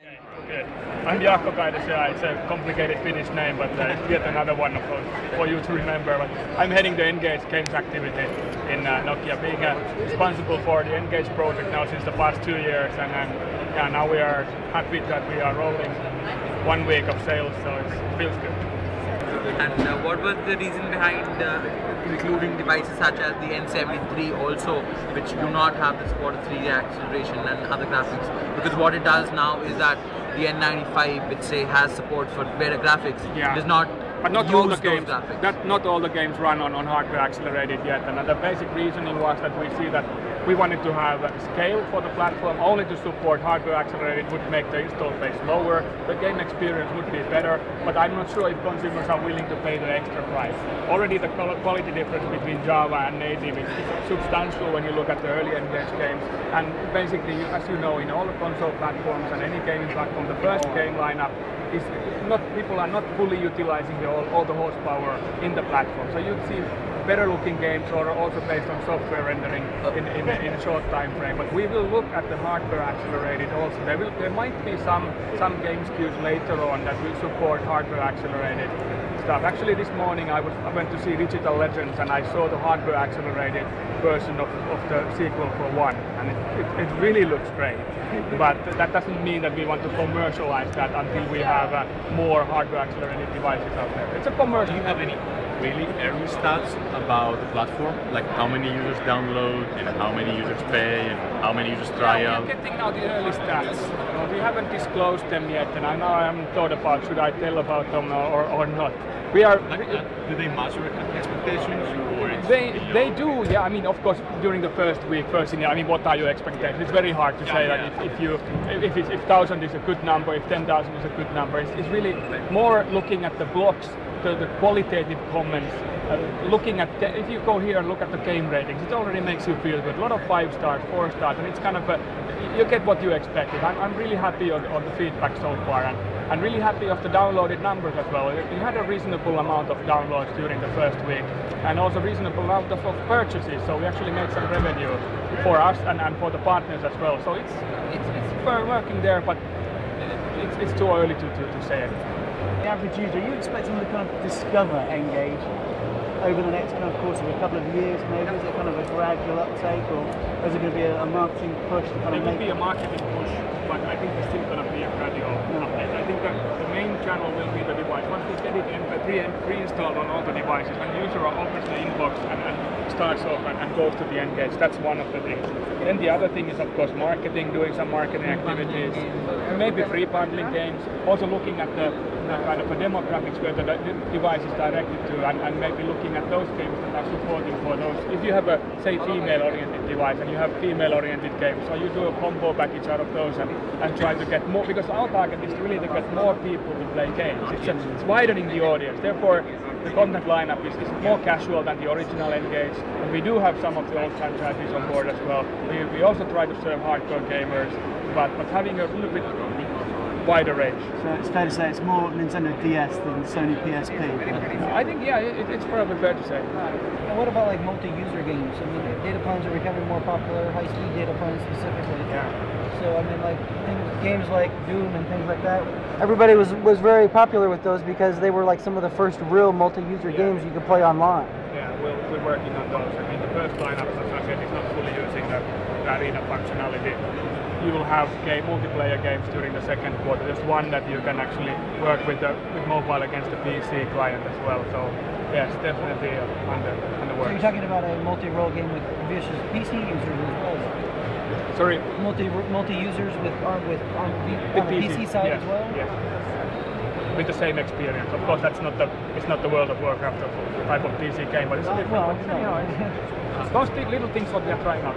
Okay. I'm Jaakko Kaidesija. It's a complicated Finnish name, but yet another one for you to remember. But I'm heading the N-Gage games activity in Nokia, being responsible for the N-Gage project now since the past 2 years, and yeah, now we are happy that we are rolling 1 week of sales, so it feels good. And what was the reason behind including devices such as the N73 also, which do not have the support of 3D acceleration and other graphics? Because what it does now is that the N95, which say has support for better graphics, does not. But not all the games. Not all the games run on hardware accelerated yet, and the basic reasoning was that we see that we wanted to have a scale for the platform. Only to support hardware accelerated would make the install base lower. The game experience would be better, but I'm not sure if consumers are willing to pay the extra price. Already the quality difference between Java and native is substantial when you look at the early N-Gage games. And basically, as you know, in all the console platforms and any gaming platform, the first game lineup is not, people are not fully utilizing all the horsepower in the platform. So you'd see better looking games, or also based on software rendering in a short time frame. But we will look at the hardware accelerated also. There might be some game SKUs later on that will support hardware accelerated stuff. Actually, this morning I went to see Digital Legends, and I saw the hardware accelerated version of the sequel for 1, and it really looks great. But that doesn't mean that we want to commercialize that until we have more hardware accelerated devices out there. It's a commercial. Do you have any really early stats about the platform? Like how many users download, and how many users pay, and how many users try out? We're getting now the early stats. We haven't disclosed them yet, and I haven't thought about should I tell about them or not. We are. Do they match your expectations? They do, yeah. I mean, of course, during the first week, I mean, what are your expectations? It's very hard to say that if 1,000 is a good number, if 10,000 is a good number. It's really more looking at the blogs, the qualitative comments. Looking at if you go here and look at the game ratings, it already makes you feel good. A lot of 5 stars, 4 stars, and it's kind of you get what you expected. I'm really happy on the feedback so far, and really happy of the downloaded numbers as well. We had a reasonable amount of downloads during the first week, and also reasonable amount of purchases. So we actually made some revenue for us and for the partners as well. So it's working there, but it's too early to say it. The average user, are you expecting them to kind of discover N-Gage over the next kind of course of a couple of years maybe? Is it kind of a gradual uptake, or is it going to be a marketing push to kind of make it? It will be a marketing push, but I think it's still going to be a gradual update. I think that the main channel will be the device. Once we get it pre-installed on all the devices, when the user opens the inbox and starts off and goes to the N-Gage, that's one of the things. Then the other thing is, of course, marketing, doing some marketing activities, maybe free bundling games, also looking at the kind of a demographics where the device is directed to, and maybe looking at those games that are supporting for those. If you have a, say, female-oriented device and you have female-oriented games, so you do a combo package out of those and try to get more, because our target is really to get more people to play games. It's widening the audience. Therefore, the content lineup is more casual than the original N-Gage, and we do have some of the old franchises on board as well. We also try to serve hardcore gamers, but having a little bit wider range. So it's fair to say it's more Nintendo DS than Sony PSP? I think, yeah, it's probably fair to say. And what about like multi-user games? I mean, data plans are becoming more popular, high-speed data plans specifically. Yeah. So I mean, like games like Doom and things like that. Everybody was very popular with those because they were like some of the first real multi-user games you could play online. Yeah, we're working on those. I mean, the first lineup, as I said, is not fully using the arena functionality. You will have multiplayer games during the second quarter. There's one that you can actually work with mobile against the PC client as well. So yes, definitely under work. So you're talking about a multi-role game with vicious PC users as well? Sorry? Multi-users on the PC side as well? Yes. With the same experience. Of course, it's not the World of Warcraft type of PC game, but it's a different. Well, no. Those little things what we are trying out.